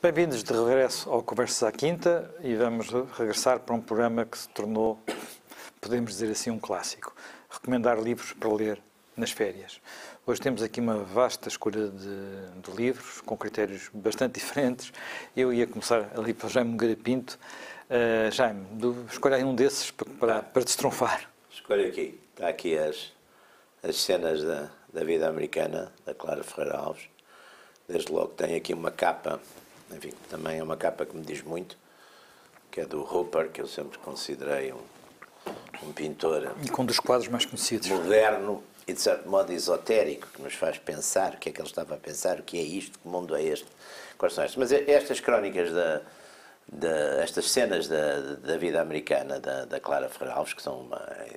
Bem-vindos de regresso ao Conversas à Quinta e vamos regressar para um programa que se tornou, podemos dizer assim, um clássico. Recomendar livros para ler nas férias. Hoje temos aqui uma vasta escolha de livros, com critérios bastante diferentes. Eu ia começar ali pelo Jaime Nogueira Pinto. Jaime, escolha aí um desses para destronfar. Escolha aqui. Está aqui as cenas da vida americana, da Clara Ferreira Alves. Desde logo tem aqui uma capa, enfim, também é uma capa que me diz muito, que é do Hooper, que eu sempre considerei um pintor... E com um dos quadros mais conhecidos. Moderno e, de certo modo, esotérico, que nos faz pensar o que é que ele estava a pensar, o que é isto, que mundo é este, quais são estas. Mas estas crónicas, estas cenas da vida americana da Clara Ferreira Alves, que são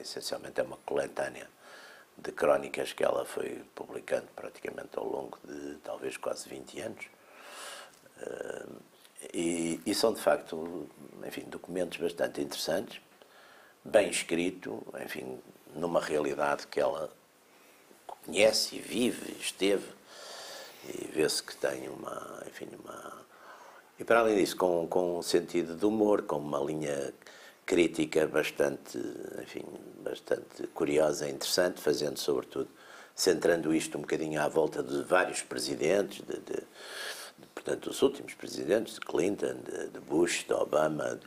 essencialmente uma coletânea de crónicas que ela foi publicando praticamente ao longo de talvez quase 20 anos. E são, de facto, enfim, documentos bastante interessantes, bem escrito, enfim, numa realidade que ela conhece e vive, esteve, e vê-se que tem uma... E para além disso, com um sentido de humor, com uma linha crítica bastante curiosa e interessante, fazendo sobretudo, centrando isto um bocadinho à volta de vários presidentes, portanto, os últimos presidentes, de Clinton, de Bush, de Obama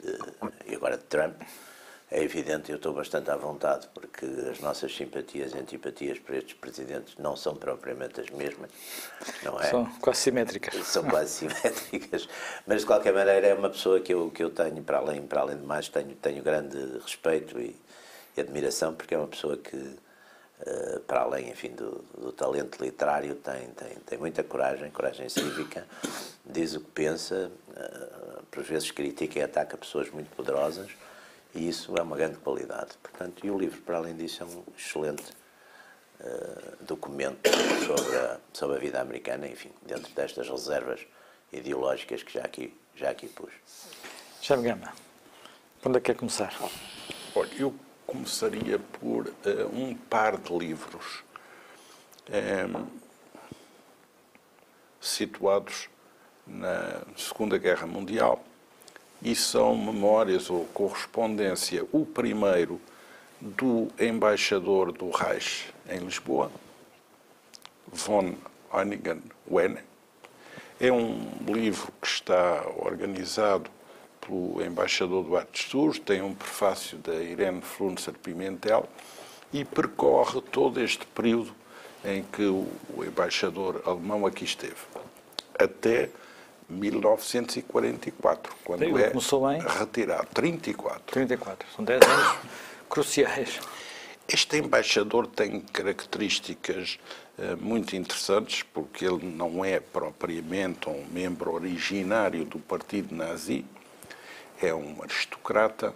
e agora de Trump. É evidente, eu estou bastante à vontade, porque as nossas simpatias e antipatias para estes presidentes não são propriamente as mesmas, não é? São quase simétricas. São quase simétricas, mas de qualquer maneira é uma pessoa que eu tenho, para além de mais, tenho grande respeito e admiração, porque é uma pessoa que, para além, enfim, do talento literário, tem muita coragem cívica, diz o que pensa, por vezes critica e ataca pessoas muito poderosas, e isso é uma grande qualidade. Portanto, e o livro, para além disso, é um excelente documento sobre a vida americana, enfim, dentro destas reservas ideológicas que já aqui pus. Jaime Gama, onde é que quer começar? Olha, eu começaria por um par de livros situados na Segunda Guerra Mundial, e são memórias ou correspondência, o primeiro do embaixador do Reich em Lisboa, von Einigen-Wenne. É um livro que está organizado pelo embaixador Duarte Sturz, tem um prefácio da Irene Frunzer Pimentel e percorre todo este período em que o embaixador alemão aqui esteve, até 1944, quando começou em retirado. 34. São 10 anos cruciais. Este embaixador tem características muito interessantes, porque ele não é propriamente um membro originário do partido nazi, é um aristocrata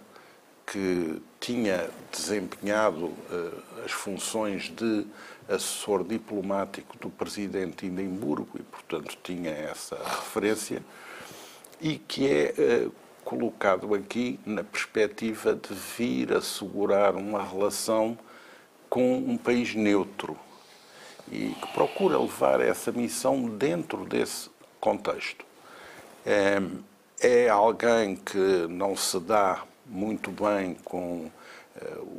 que tinha desempenhado as funções de assessor diplomático do presidente de Edimburgo e, portanto, tinha essa referência, e que é colocado aqui na perspectiva de vir assegurar uma relação com um país neutro e que procura levar essa missão dentro desse contexto. É alguém que não se dá muito bem com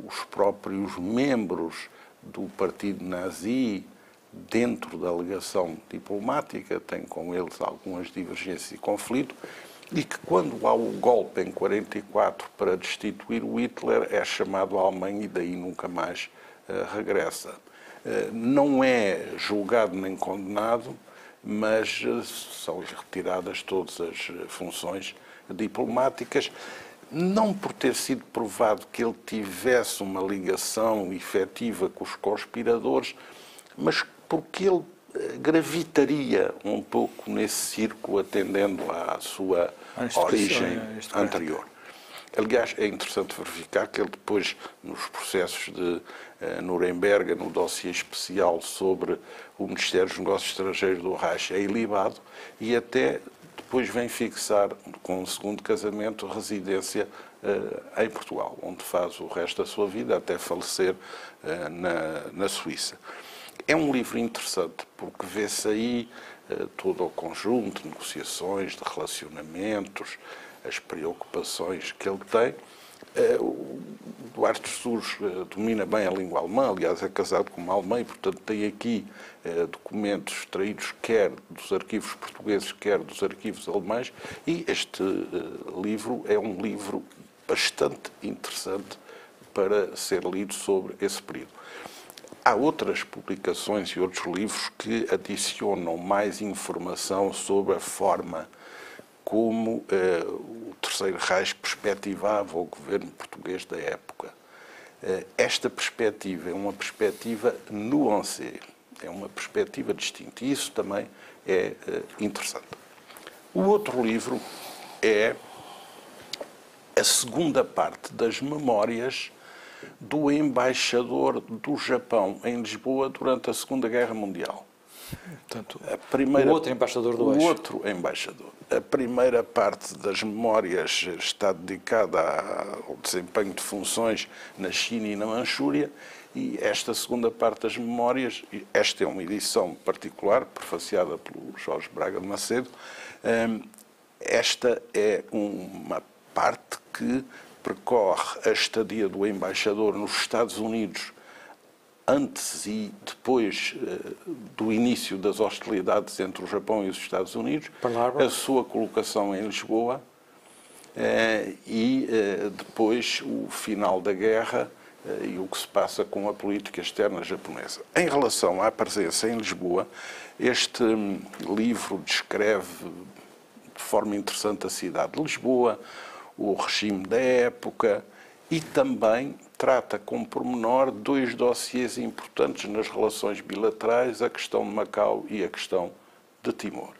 os próprios membros do partido nazi dentro da ligação diplomática, tem com eles algumas divergências e conflito, e que quando há o golpe em 44 para destituir o Hitler é chamado à Alemanha e daí nunca mais regressa. Não é julgado nem condenado, mas são retiradas todas as funções diplomáticas, não por ter sido provado que ele tivesse uma ligação efetiva com os conspiradores, mas porque ele gravitaria um pouco nesse círculo, atendendo à sua origem anterior. Aliás, é interessante verificar que ele depois, nos processos de Nuremberg, no dossiê especial sobre o Ministério dos Negócios Estrangeiros do Reich, é ilibado e até depois vem fixar, com o segundo casamento, residência em Portugal, onde faz o resto da sua vida até falecer na Suíça. É um livro interessante porque vê-se aí todo o conjunto de negociações, de relacionamentos, as preocupações que ele tem. O Duarte Jesus domina bem a língua alemã, aliás, é casado com uma alemã e, portanto, tem aqui documentos extraídos quer dos arquivos portugueses, quer dos arquivos alemães, e este livro é um livro bastante interessante para ser lido sobre esse período. Há outras publicações e outros livros que adicionam mais informação sobre a forma como o Terceiro Reich perspectivava o governo português da época. Esta perspectiva é uma perspectiva nuancée, é uma perspectiva distinta, e isso também é interessante. O outro livro é a segunda parte das memórias do embaixador do Japão em Lisboa durante a Segunda Guerra Mundial. Portanto, o outro embaixador do eixo. O outro embaixador. A primeira parte das memórias está dedicada ao desempenho de funções na China e na Manchúria, e esta segunda parte das memórias, esta é uma edição particular, prefaciada pelo Jorge Braga de Macedo, esta é uma parte que percorre a estadia do embaixador nos Estados Unidos antes e depois do início das hostilidades entre o Japão e os Estados Unidos, a sua colocação em Lisboa e depois o final da guerra e o que se passa com a política externa japonesa. Em relação à presença em Lisboa, este livro descreve de forma interessante a cidade de Lisboa, o regime da época, e também trata com pormenor dois dossiês importantes nas relações bilaterais, a questão de Macau e a questão de Timor.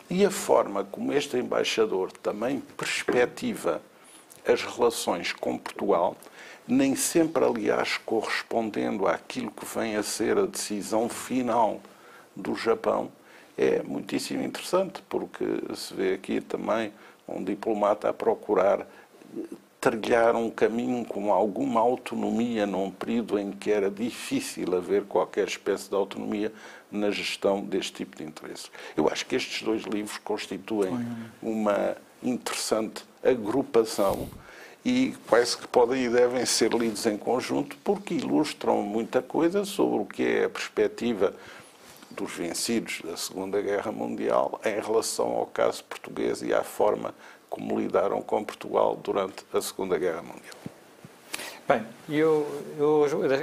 E a forma como este embaixador também perspectiva as relações com Portugal, nem sempre, aliás, correspondendo àquilo que vem a ser a decisão final do Japão, é muitíssimo interessante, porque se vê aqui também um diplomata a procurar trilhar um caminho com alguma autonomia num período em que era difícil haver qualquer espécie de autonomia na gestão deste tipo de interesses. Eu acho que estes dois livros constituem uma interessante agrupação e quase que podem e devem ser lidos em conjunto, porque ilustram muita coisa sobre o que é a perspectiva dos vencidos da Segunda Guerra Mundial em relação ao caso português e à forma como lidaram com Portugal durante a Segunda Guerra Mundial. Bem, eu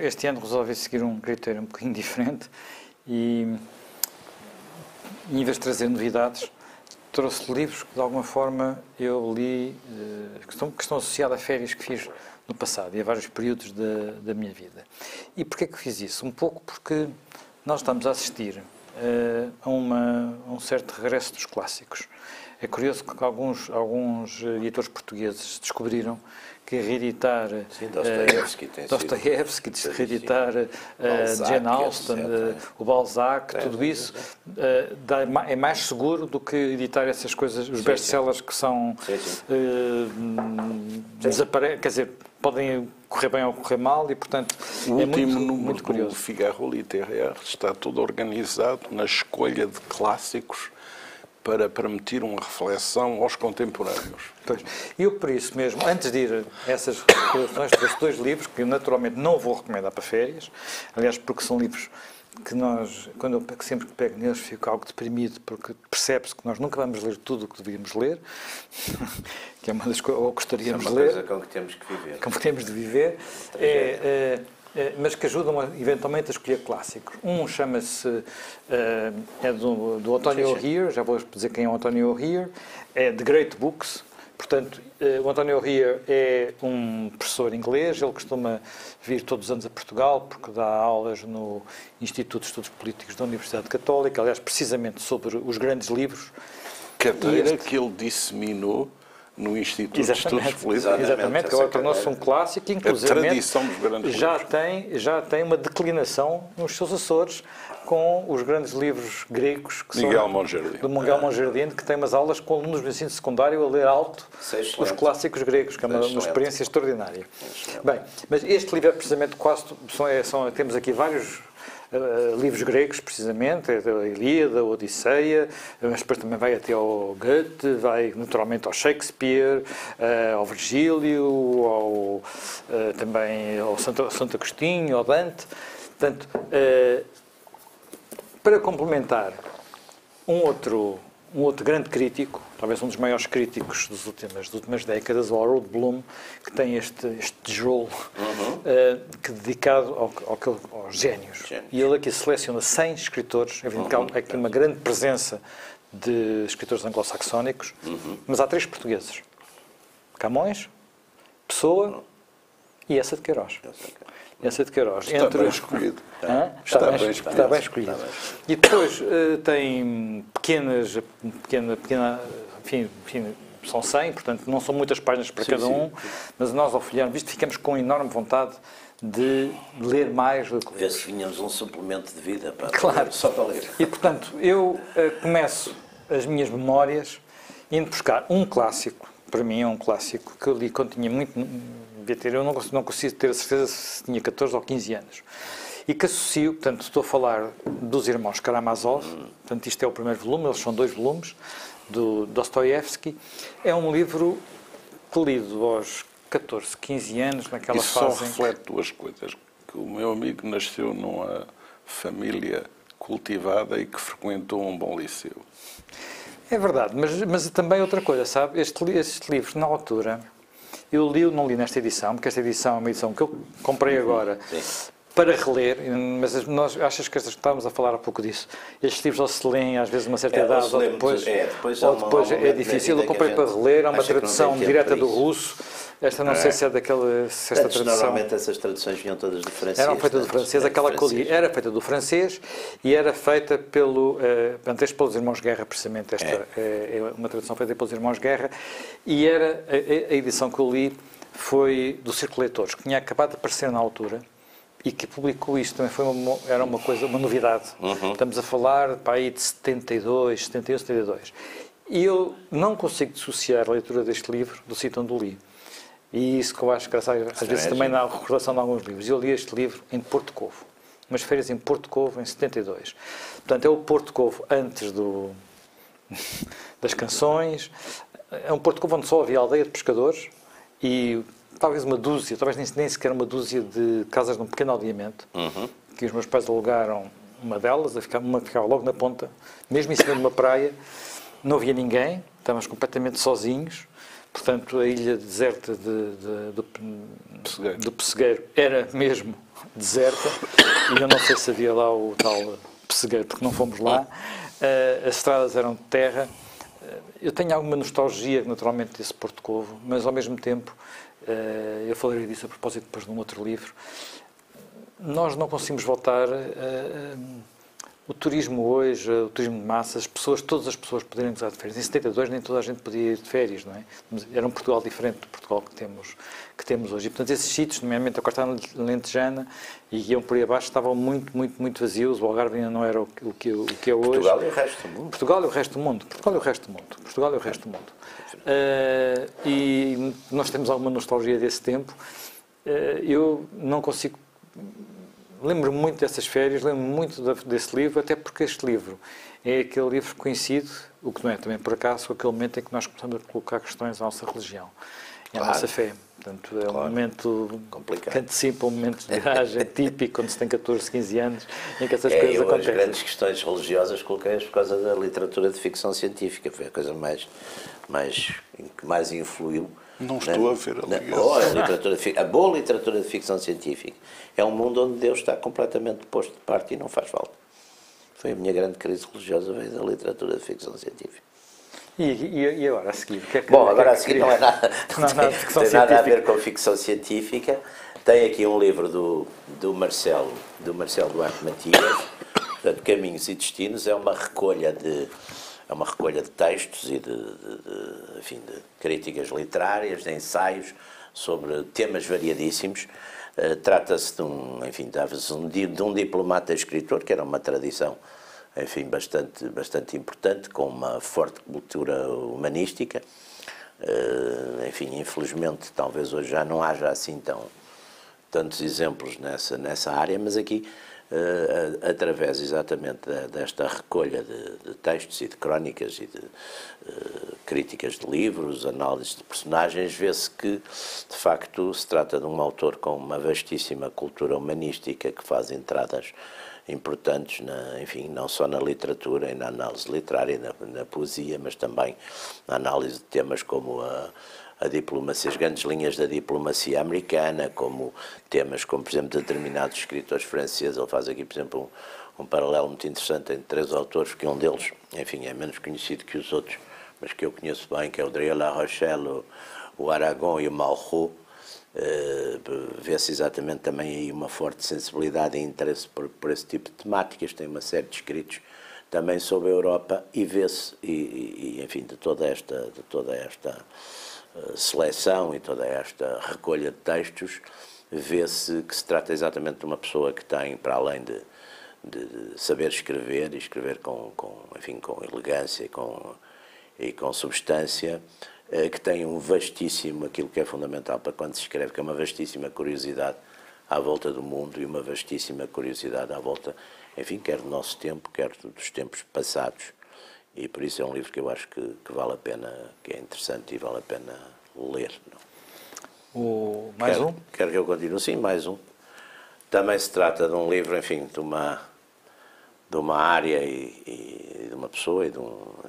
este ano resolvi seguir um critério um bocadinho diferente e em vez de trazer novidades, trouxe livros que de alguma forma eu li, que estão associados a férias que fiz no passado e a vários períodos da minha vida. E porquê que fiz isso? Um pouco porque nós estamos a assistir a um certo regresso dos clássicos. É curioso que alguns editores portugueses descobriram que reeditar Dostoiévski, reeditar Jane Austen, o Balzac, tudo isso é mais seguro do que editar essas coisas, os best-sellers que são quer dizer, podem correr bem ou correr mal e, portanto, o último número do Figaro Littéraire está todo organizado na escolha de clássicos para permitir uma reflexão aos contemporâneos. Pois. Eu, por isso mesmo, antes de ir a essas recomendações, trouxe dois livros que eu naturalmente não vou recomendar para férias, aliás, porque são livros que sempre que pego neles fico algo deprimido, porque percebe-se que nós nunca vamos ler tudo o que devíamos ler, que é uma das coisas, ou gostaríamos de ler. É uma coisa com que temos que viver. Com que temos de viver. Mas que ajudam eventualmente a escolher clássicos. Um chama-se, é do António O'Hear, já vou dizer quem é o António O'Hear, é The Great Books. Portanto, o António O'Hear é um professor inglês, ele costuma vir todos os anos a Portugal, porque dá aulas no Instituto de Estudos Políticos da Universidade Católica, aliás, precisamente sobre os grandes livros. Cadeira que ele disseminou no Instituto de Estudos Políticos. Exatamente, que agora tornou-se um clássico, inclusive já tem uma declinação nos seus Açores com os grandes livros gregos que Miguel do Miguel Monjardim, que tem umas aulas com alunos do ensino secundário a ler alto os clássicos gregos, que é uma experiência extraordinária. Bem, mas este livro é precisamente temos aqui vários livros gregos, precisamente, a Ilíada, a Odisseia, mas depois também vai até ao Goethe, vai naturalmente ao Shakespeare, ao Virgílio, também ao Santo Agostinho, ao Dante. Portanto, para complementar, um outro grande crítico, talvez um dos maiores críticos das últimas décadas, o Harold Bloom, que tem este tijolo que dedicado aos génios. E ele aqui seleciona 100 escritores, há aqui uma grande presença de escritores anglo-saxónicos, mas há 3 portugueses. Camões, Pessoa e Eça de Queiroz. Eça de Queiroz. Está bem escolhido. Está bem escolhido. E depois tem enfim, são 100, portanto não são muitas páginas para cada um, mas nós ao folhearmos isto ficamos com enorme vontade de ler mais do que ler. Vê se vinhamos um suplemento de vida para Claro. só para ler. E portanto eu começo as minhas memórias indo buscar um clássico, para mim é um clássico, que eu li quando tinha muito... Eu não consigo ter a certeza se tinha 14 ou 15 anos. E que associo, portanto, estou a falar dos irmãos Karamazov, portanto, isto é o primeiro volume, eles são 2 volumes, do Dostoiévski. É um livro que lido aos 14, 15 anos, naquela fase... Isso só reflete 2 coisas. Que o meu amigo nasceu numa família cultivada e que frequentou um bom liceu. É verdade, mas também outra coisa, sabe? Estes livros, na altura... Eu não li nesta edição, porque esta edição é uma edição que eu comprei agora para reler, mas achas que estávamos a falar há pouco disso? Estes livros ou se leem às vezes uma certa idade, ou depois é difícil. Eu comprei para reler, há uma tradução direta do russo. Esta não sei se é daquela... Se esta tradução... Normalmente essas traduções vinham todas do francês. Eram feitas do francês, aquela que eu li era feita do francês e era feita pelos Irmãos Guerra, precisamente. Esta é uma tradução feita pelos Irmãos Guerra e era a edição que eu li foi do Círculo de Leitores, que tinha acabado de aparecer na altura e que publicou isto. Também era uma novidade. Estamos a falar para aí de 72, 71, 72. E eu não consigo dissociar a leitura deste livro do sítio onde o li. E isso que eu acho que às vezes também na recordação de alguns livros. Eu li este livro em Porto Covo, umas férias em Porto Covo em 72. Portanto, é o Porto Covo antes das canções, é um Porto Covo onde só havia aldeia de pescadores e talvez uma dúzia, talvez nem sequer uma dúzia de casas de um pequeno aldeamento, que os meus pais alugaram uma delas, uma ficava logo na ponta, mesmo em cima de uma praia, não havia ninguém, estávamos completamente sozinhos. Portanto, a ilha deserta do Pessegueiro era mesmo deserta e eu não sei se havia lá o tal Pessegueiro, porque não fomos lá. As estradas eram de terra. Eu tenho alguma nostalgia, naturalmente, desse Porto Covo, mas, ao mesmo tempo, eu falarei disso a propósito depois de um outro livro, nós não conseguimos voltar... O turismo hoje, o turismo de massas, todas as pessoas poderem gozar de férias. Em 72 nem toda a gente podia ir de férias, não é? Era um Portugal diferente do Portugal que temos hoje. E, portanto, esses sítios, nomeadamente a Costa Alentejana e iam por aí abaixo, estavam muito, muito, muito vazios. O Algarve ainda não era o que é hoje. Portugal e o resto do mundo. Portugal e o resto do mundo. Portugal e o resto do mundo. Portugal e o resto do mundo. E nós temos alguma nostalgia desse tempo. Eu não consigo... Lembro-me muito dessas férias, lembro-me muito desse livro, até porque este livro é aquele livro que coincide, o que não é também por acaso, com aquele momento em que nós começamos a colocar questões à nossa religião e à nossa fé. Portanto, é um momento complicado, que antecipa um momento de viragem típico, quando se tem 14, 15 anos, em que essas coisas acontecem. As grandes questões religiosas coloquei-as por causa da literatura de ficção científica, foi a coisa que mais influiu. Não estou a ver a ligação. A boa literatura de ficção científica é um mundo onde Deus está completamente posto de parte e não faz falta. Foi a minha grande crise religiosa, veio da literatura de ficção científica. E agora a seguir? Bom, agora a seguir não é nada, tem nada a ver com ficção científica. Tem aqui um livro do Marcelo Duarte Matias, portanto, Caminhos e Destinos, é uma recolha de textos e de críticas literárias, de ensaios sobre temas variadíssimos. Trata-se de um diplomata escritor, que era uma tradição, bastante importante, com uma forte cultura humanística. Infelizmente, talvez hoje já não haja assim tantos exemplos nessa área, mas aqui através exatamente desta recolha de textos e de crónicas e de críticas de livros, análises de personagens, vê-se que, de facto, se trata de um autor com uma vastíssima cultura humanística que faz entradas importantes, enfim, não só na literatura e na análise literária, na poesia, mas também na análise de temas como a diplomacia, as grandes linhas da diplomacia americana, como temas como, por exemplo, determinados escritores franceses. Ele faz aqui, por exemplo, um paralelo muito interessante entre 3 autores, que um deles, enfim, é menos conhecido que os outros, mas que eu conheço bem, que é o Drea La Rochelle, o Aragon e o Malraux. Vê-se exatamente também aí uma forte sensibilidade e interesse por esse tipo de temáticas. Tem uma série de escritos também sobre a Europa e vê-se, enfim, de toda esta seleção e toda esta recolha de textos, vê-se que se trata exatamente de uma pessoa que tem, para além de saber escrever, e escrever enfim, com elegância e com substância, que tem um vastíssimo, aquilo que é fundamental para quando se escreve, que é uma vastíssima curiosidade à volta do mundo e uma vastíssima curiosidade à volta, enfim, quer do nosso tempo, quer dos tempos passados. E por isso é um livro que eu acho que vale a pena, que é interessante e vale a pena ler. Mais um? Quer que eu continue? Sim, mais um. Também se trata de um livro, enfim, de uma área e de uma pessoa e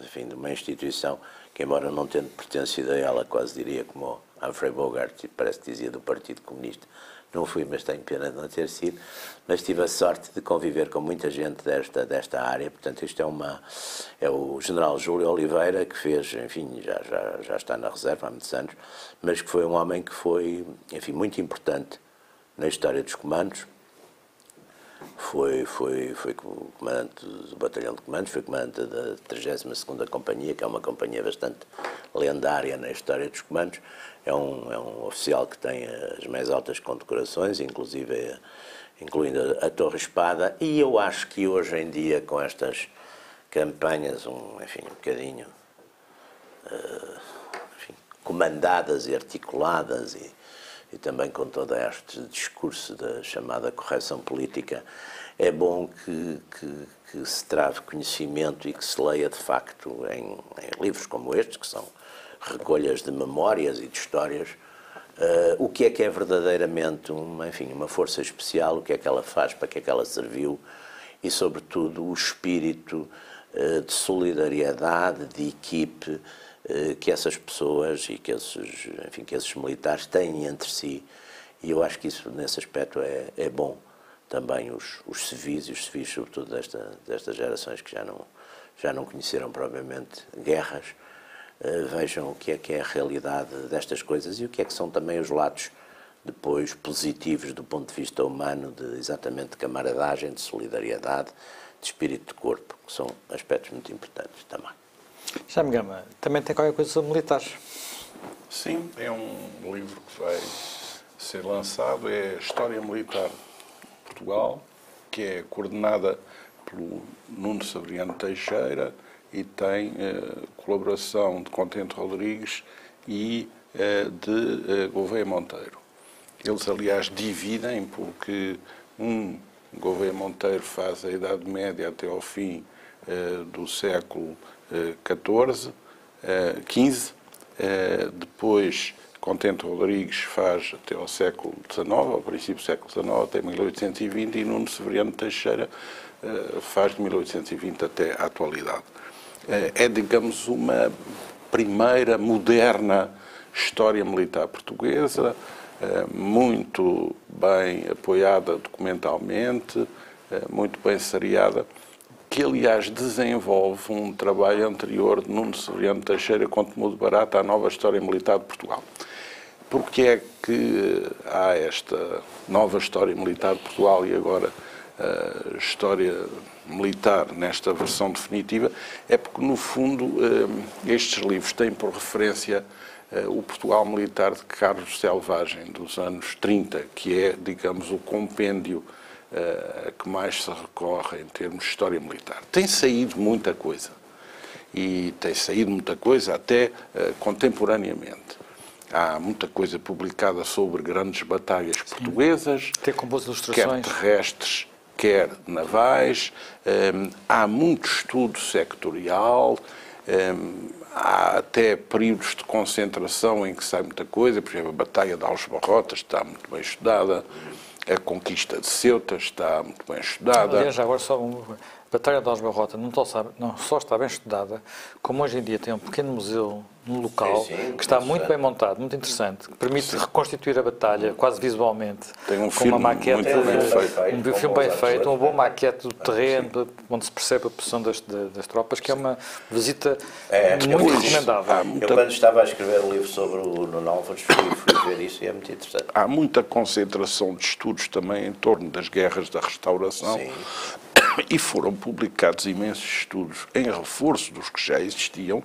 enfim, de uma instituição que, embora não tendo pertencido a ela, quase diria como Humphrey Bogart, parece que dizia do Partido Comunista. Não fui, mas tenho pena de não ter sido, mas tive a sorte de conviver com muita gente desta área. Portanto, isto é o general Júlio Oliveira, que fez, enfim, já está na reserva há muitos anos, mas que foi um homem que foi, enfim, muito importante na história dos comandos. Foi comandante do Batalhão de Comandos, foi comandante da 32ª Companhia, que é uma companhia bastante lendária na história dos comandos. É um oficial que tem as mais altas condecorações, incluindo a Torre Espada, e eu acho que hoje em dia, com estas campanhas, enfim, um bocadinho enfim, comandadas e articuladas, e também com todo este discurso da chamada correção política, é bom que se trave conhecimento e que se leia, de facto, em livros como estes, que são recolhas de memórias e de histórias, o que é verdadeiramente uma força especial, o que é que ela faz, para que é que ela serviu, e, sobretudo, o espírito de solidariedade, de equipe, que essas pessoas e que esses militares têm entre si. E eu acho que isso, nesse aspecto, é bom também os civis, sobretudo destas gerações que já não conheceram propriamente guerras, vejam o que é a realidade destas coisas e o que é que são também os lados depois positivos do ponto de vista humano, exatamente de camaradagem, de solidariedade, de espírito de corpo, que são aspectos muito importantes também. Jaime Gama, também tem qualquer coisa sobre militares? Sim, é um livro que vai ser lançado, é História Militar de Portugal, que é coordenada pelo Nuno Severiano Teixeira e tem colaboração de Contente Rodrigues e de Gouveia Monteiro. Eles, aliás, dividem, porque Gouveia Monteiro faz a Idade Média até ao fim do século XV, depois Contente Rodrigues faz até ao século XIX, ao princípio do século XIX, até 1820, e Nuno Severiano Teixeira faz de 1820 até à atualidade. É, digamos, uma primeira moderna história militar portuguesa, muito bem apoiada documentalmente, muito bem seriada, que, aliás, desenvolve um trabalho anterior de Nuno Severiano Teixeira com Temudo Barata, a nova História Militar de Portugal. Porque é que há esta nova História Militar de Portugal e agora a História Militar nesta versão definitiva? É porque, no fundo, estes livros têm por referência o Portugal Militar de Carlos Selvagem, dos anos 30, que é, digamos, o compêndio a que mais se recorre em termos de história militar. Tem saído muita coisa, e tem saído muita coisa até contemporaneamente. Há muita coisa publicada sobre grandes batalhas portuguesas, Tem com boas ilustrações. quer terrestres, quer navais. Há muito estudo sectorial, há até períodos de concentração em que sai muita coisa. Por exemplo, a Batalha de Aljubarrota está muito bem estudada, a Conquista de Ceuta está muito bem estudada. Aliás, agora só a Batalha de Aljubarrota não só está bem estudada, como hoje em dia tem um pequeno museu no local, que está muito bem montado, muito interessante, que permite reconstituir a batalha quase visualmente. Tem um com filme uma maquete, muito bem feito. um filme bem feito, uma boa maquete do terreno, onde se percebe a posição das tropas, que é uma visita muito recomendável. Eu, quando estava a escrever um livro sobre o Nuno Álvares, fui ver isso e é muito interessante. Há muita concentração de estudos também em torno das guerras da restauração. Sim. E foram publicados imensos estudos em reforço dos que já existiam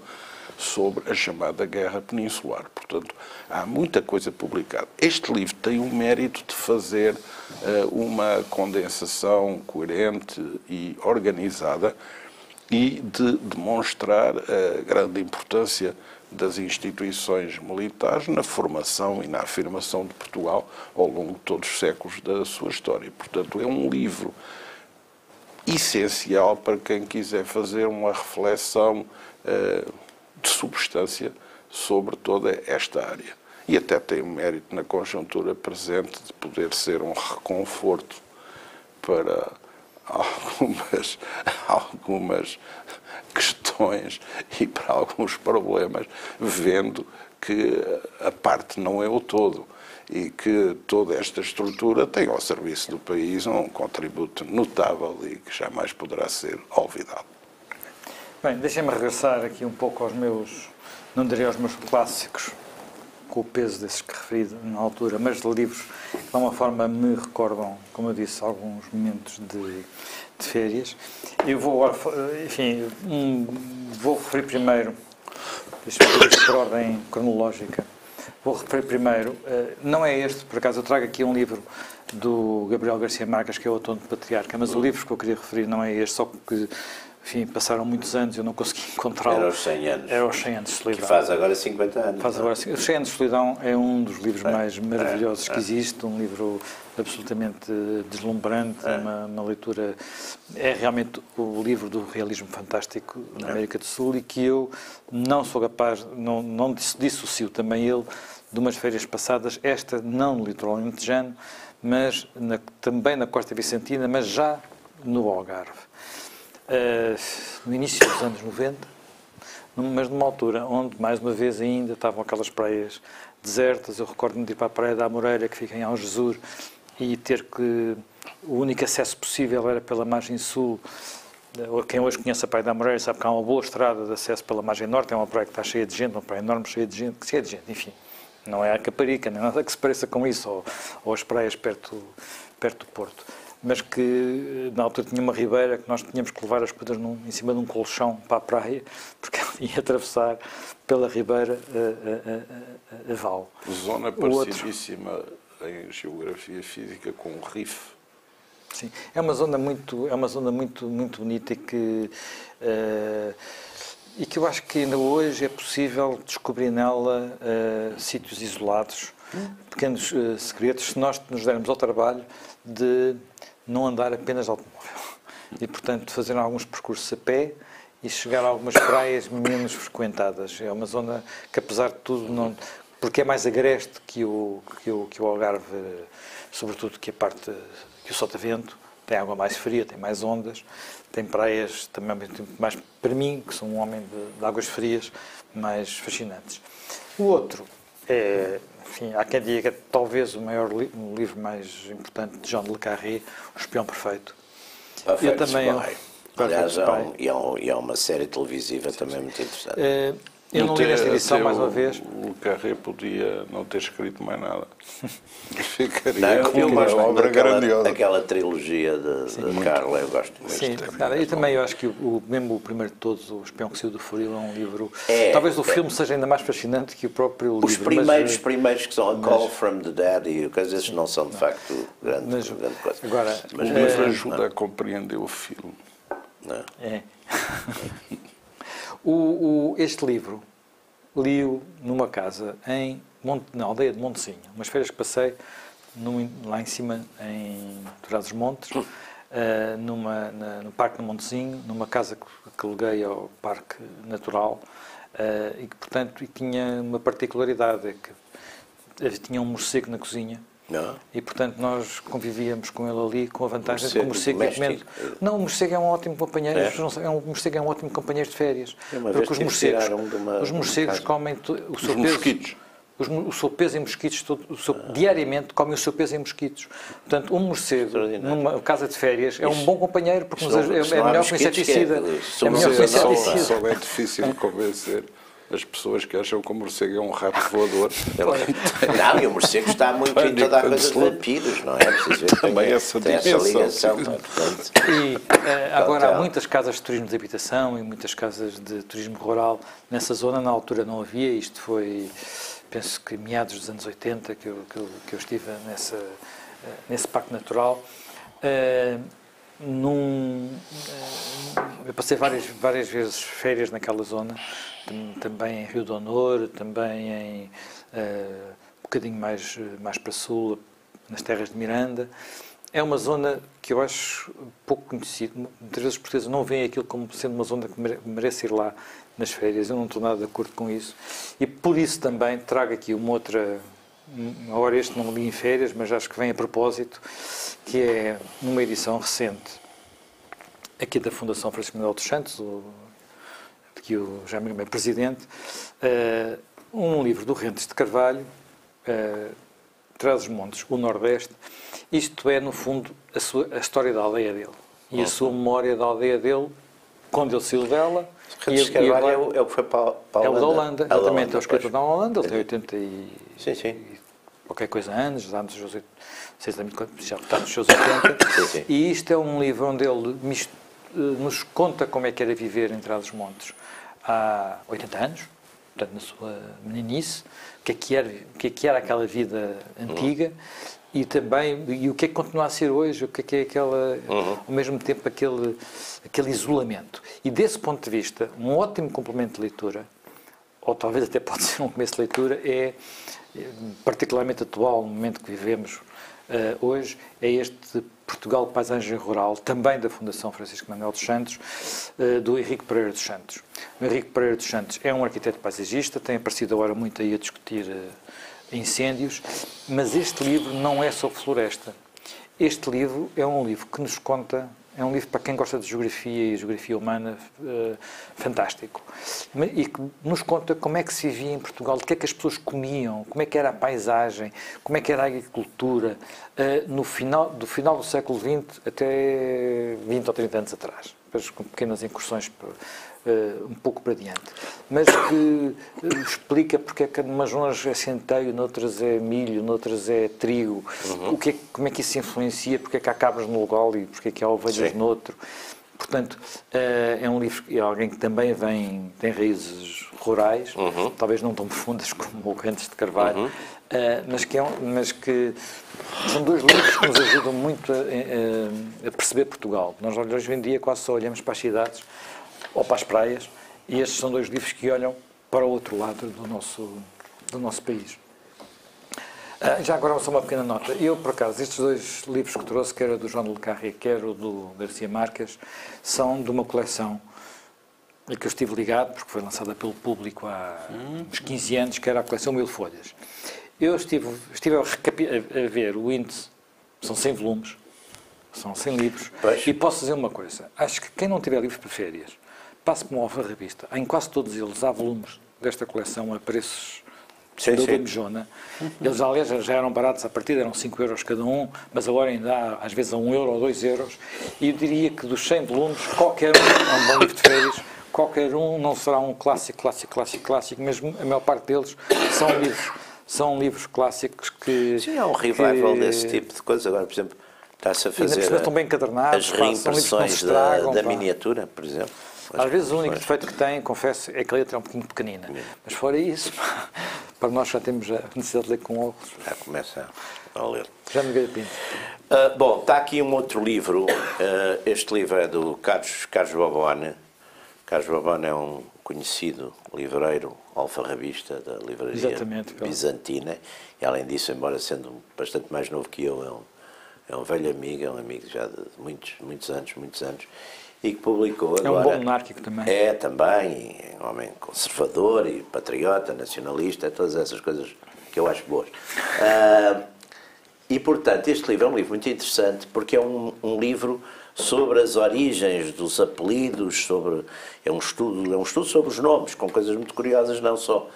sobre a chamada Guerra Peninsular. Portanto, há muita coisa publicada. Este livro tem o mérito de fazer uma condensação coerente e organizada e de demonstrar a grande importância das instituições militares na formação e na afirmação de Portugal ao longo de todos os séculos da sua história. Portanto, é um livro essencial para quem quiser fazer uma reflexão de substância sobre toda esta área. E até tem o mérito na conjuntura presente de poder ser um reconforto para algumas questões e para alguns problemas, vendo que a parte não é o todo e que toda esta estrutura tem ao serviço do país um contributo notável e que jamais poderá ser olvidado. Bem, deixem-me regressar aqui um pouco aos meus, não diria aos meus clássicos, com o peso desses que referi na altura, mas de livros que de alguma forma me recordam, como eu disse, alguns momentos de férias. Eu vou, enfim, vou referir primeiro, deixa-me ver por ordem cronológica, vou referir primeiro, não é este, por acaso eu trago aqui um livro do Gabriel Garcia Marques, que é o Outono de Patriarca, mas o livro que eu queria referir não é este, só porque, enfim, passaram muitos anos e eu não consegui encontrá-lo. Era aos 100 anos. Era aos 100 anos de solidão. Que faz agora 50 anos. Faz agora, os 100 anos de solidão é um dos livros mais maravilhosos que existe, um livro absolutamente deslumbrante, uma leitura, é realmente o livro do realismo fantástico na América do Sul e que eu não sou capaz, não dissocio também ele de umas férias passadas, esta não no litoral alentejano, mas também na Costa Vicentina, mas já no Algarve. No início dos anos 90, mas numa altura onde, mais uma vez, ainda estavam aquelas praias desertas. Eu recordo-me de ir para a Praia da Amoreira, que fica em Algesur, e ter que... O único acesso possível era pela margem sul. Quem hoje conhece a Praia da Amoreira sabe que há uma boa estrada de acesso pela margem norte. É uma praia que está cheia de gente, uma praia enorme, cheia de gente, enfim. Não é a Caparica, nem nada que se pareça com isso, ou as praias perto do Porto. Mas que na altura tinha uma ribeira que nós tínhamos que levar as coisas em cima de um colchão para a praia, porque ia atravessar pela ribeira a Val. Zona parecidíssima em geografia física com o Rif. Sim, é uma zona muito bonita e que eu acho que ainda hoje é possível descobrir nela sítios isolados, pequenos segredos, se nós nos dermos ao trabalho de não andar apenas de automóvel e, portanto, fazer alguns percursos a pé e chegar a algumas praias menos frequentadas. É uma zona que, apesar de tudo, não, porque é mais agreste que o Algarve, sobretudo que a parte que o Sotavento, tem água mais fria, tem mais ondas, tem praias também mais, para mim, que sou um homem de águas frias, mais fascinantes. O outro é, enfim, há quem diga que é talvez o livro mais importante de John le Carré, O Espião Perfeito. Eu também... Aliás, há uma série televisiva também muito interessante. Eu não li nesta edição, mais uma vez. O Carré podia não ter escrito mais nada. Ficaria com uma obra grandiosa. Aquela trilogia de Carla, eu gosto muito. Sim, eu também acho que mesmo o primeiro de todos, O Espião que Saiu do Furil, é um livro... talvez o filme seja ainda mais fascinante que o próprio livro. Os primeiros que são A Call from the Dead, e esses não são, de facto, grande coisa. Agora, mas o livro ajuda a compreender o filme. Não. É. Este livro li-o numa casa na aldeia de Montesinho, umas férias que passei lá em cima, em Dourados Montes, no Parque do Montezinho, numa casa que aluguei ao Parque Natural, e que, portanto, tinha uma particularidade, é que tinha um morcego na cozinha. Não. E, portanto, nós convivíamos com ele ali, com a vantagem de que o morcego doméstico. Não, o morcego é um ótimo companheiro. O morcego é um ótimo companheiro de férias. Porque os morcegos comem o seu peso. Mosquitos. O seu peso em mosquitos, diariamente comem o seu peso em mosquitos. Portanto, um morcego numa casa de férias é um bom companheiro, porque é melhor que um inseticida. É melhor que um inseticida. Só é difícil convencer as pessoas que acham que o morcego é um rato voador. Não, e o morcego está muito em toda a coisa de vampiros, não é? Preciso ver também essa ligação. Portanto, e agora há muitas casas de turismo de habitação e muitas casas de turismo rural nessa zona. Na altura não havia, isto foi, penso que meados dos anos 80 que eu estive nesse parque natural. Eu passei várias vezes férias naquela zona, também em Rio de Honor, também em um bocadinho mais para sul, nas terras de Miranda. É uma zona que eu acho pouco conhecida. Muitas vezes os portugueses não veem aquilo como sendo uma zona que merece ir lá nas férias. Eu não estou nada de acordo com isso. E por isso também trago aqui uma outra... Agora este não li em férias, mas acho que vem a propósito, que é numa edição recente, aqui da Fundação Francisco Manuel dos Santos, de que o Jaime é presidente, um livro do Rentes de Carvalho, Trás-os-Montes, o Nordeste. Isto é, no fundo, a história da aldeia dele e a sua memória da aldeia dele, quando ele saiu dela. Rentes de Carvalho é o que foi para a Holanda. É o da Holanda, exatamente, é o escritor da Holanda, ele tem 80 e... Sim. qualquer coisa anos, já está nos seus 80, sim. E isto é um livro onde ele nos conta como é que era viver em Trás-os-Montes há 80 anos, portanto, na sua meninice, o que é que era aquela vida antiga e também o que é que continua a ser hoje, o que é aquela, ao mesmo tempo, aquele isolamento. E desse ponto de vista, um ótimo complemento de leitura, ou talvez até pode ser um começo de leitura, é particularmente atual, no momento que vivemos hoje, é este Portugal Paisagem Rural, também da Fundação Francisco Manuel dos Santos, do Henrique Pereira dos Santos. O Henrique Pereira dos Santos é um arquiteto paisagista, tem aparecido agora muito aí a discutir incêndios, mas este livro não é sobre floresta. Este livro é um livro que nos conta, é um livro para quem gosta de geografia e geografia humana, fantástico. E que nos conta como é que se vivia em Portugal, o que é que as pessoas comiam, como é que era a paisagem, como é que era a agricultura, do final do século XX até 20 ou 30 anos atrás, depois com pequenas incursões um pouco para diante. Mas que explica porque é que numas zonas é centeio, noutras é milho, noutras é trigo, como é que isso se influencia, porque é que há cabras no lugar e porque é que há ovelhas no outro. Portanto, é um livro que alguém que também tem raízes rurais, talvez não tão profundas como o Rentes de Carvalho, mas que são dois livros que nos ajudam muito a perceber Portugal. Nós hoje em dia quase só olhamos para as cidades ou para as praias, e estes são dois livros que olham para o outro lado do nosso país. Já agora só uma pequena nota. Eu, por acaso, estes dois livros que trouxe, quer o do João de Le Carré, quer o do Garcia Marques, são de uma coleção a que eu estive ligado, porque foi lançada pelo Público há uns 15 anos, que era a coleção Mil Folhas. Eu estive a ver o índice, são 100 volumes, são 100 livros, e posso dizer uma coisa, acho que quem não tiver livros para férias, passe por uma alfarrabista, em quase todos eles há volumes desta coleção a preços da Mijona. Eles, aliás, já eram baratos, a partir eram 5 euros cada um, mas agora ainda há, às vezes, a 1 euro ou 2 euros, e eu diria que dos 100 volumes, qualquer um é um bom livro de férias, qualquer um não será um clássico, mesmo a maior parte deles são livros clássicos que... Sim, há um revival desse tipo de coisa. Agora, por exemplo, está-se a fazer estão bem encadernados, as reimpressões da miniatura, por exemplo. Às vezes o único defeito que tem, confesso, é que a letra é um pouquinho pequenina. Mas fora isso, para nós já temos a necessidade de ler com óculos. Já começa a ler. Já me veio a pinto. Bom, está aqui um outro livro. Este livro é do Carlos Bobone. Carlos Bobone é um conhecido livreiro alfarrabista da livraria bizantina. E, além disso, embora sendo bastante mais novo que eu, é um velho amigo, é um amigo já de muitos anos, e que publicou agora... É um bom monárquico também. É, também, um homem conservador e patriota, nacionalista, todas essas coisas que eu acho boas. E, portanto, este livro é um livro muito interessante, porque é um livro sobre as origens dos apelidos, é um estudo sobre os nomes, com coisas muito curiosas, não só,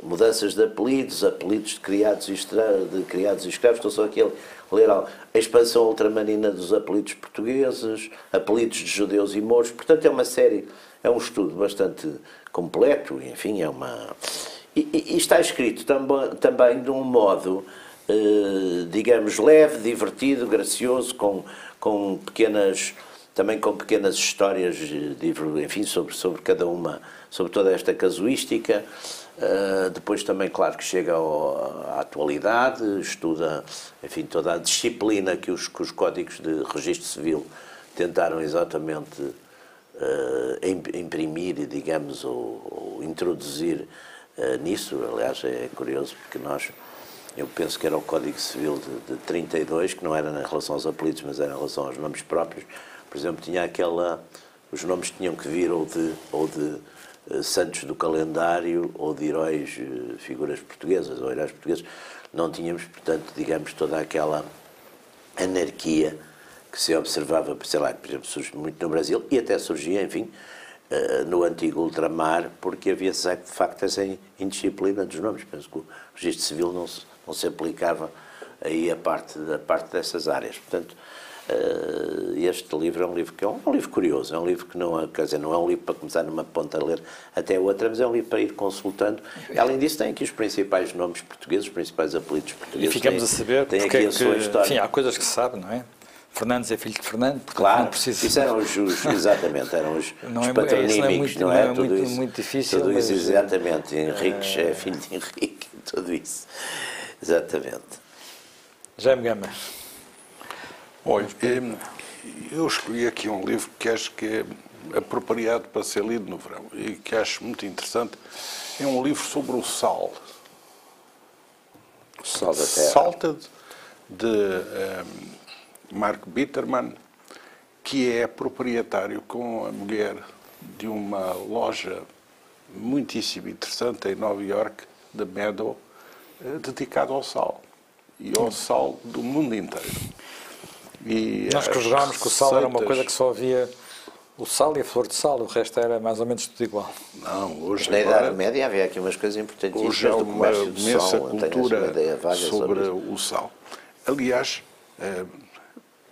mudanças de apelidos de criados e escravos, estou só aqui a ler a expansão ultramarina dos apelidos portugueses, apelidos de judeus e mouros, portanto é um estudo bastante completo, enfim, e está escrito também de um modo, digamos, leve, divertido, gracioso, com pequenas histórias, enfim, sobre cada uma, sobre toda esta casuística. Depois também, claro, que chega à atualidade, estuda, enfim, toda a disciplina que os códigos de registro civil tentaram exatamente imprimir, digamos, ou introduzir nisso. Aliás, é curioso porque eu penso que era o Código Civil de 32, que não era em relação aos apelidos, mas era em relação aos nomes próprios. Por exemplo, tinha os nomes tinham que vir ou de santos do calendário ou de heróis, figuras portuguesas ou heróis portugueses. Não tínhamos, portanto, digamos, toda aquela anarquia que se observava, sei lá, por exemplo, surge muito no Brasil e até surgia, enfim, no antigo ultramar, porque havia, de facto, essa indisciplina dos nomes. Penso que o registro civil não se aplicava aí a parte dessas áreas. Portanto, este livro é um livro que é um livro curioso, é um livro que não é um livro para começar numa ponta a ler até outra, mas é um livro para ir consultando. E, além disso, tem aqui os principais nomes portugueses, os principais apelidos portugueses. E ficamos a saber porque aqui a sua história. Enfim, há coisas que se sabe, não é? Fernandes é filho de Fernando, portanto claro, não precisa... isso eram exatamente, eram os patronímicos, não é muito difícil. Tudo isso, mas, exatamente. Henriques é filho de Henrique, tudo isso. Exatamente. Jaime Gama. Olha, eu escolhi aqui um livro que acho que é apropriado para ser lido no verão e que acho muito interessante. É um livro sobre o sal. O sal da terra. Salted, de Mark Bitterman, que é proprietário com a mulher de uma loja muitíssimo interessante em Nova York, The Meadow, dedicado ao sal. E ao sal do mundo inteiro. E nós que jogámos que o sal era uma coisa que só havia o sal e a flor de sal, o resto era mais ou menos tudo igual. Não, hoje na Idade Média havia aqui umas coisas importantíssimas do comércio do imensa sal. Cultura sobre o sal. Aliás,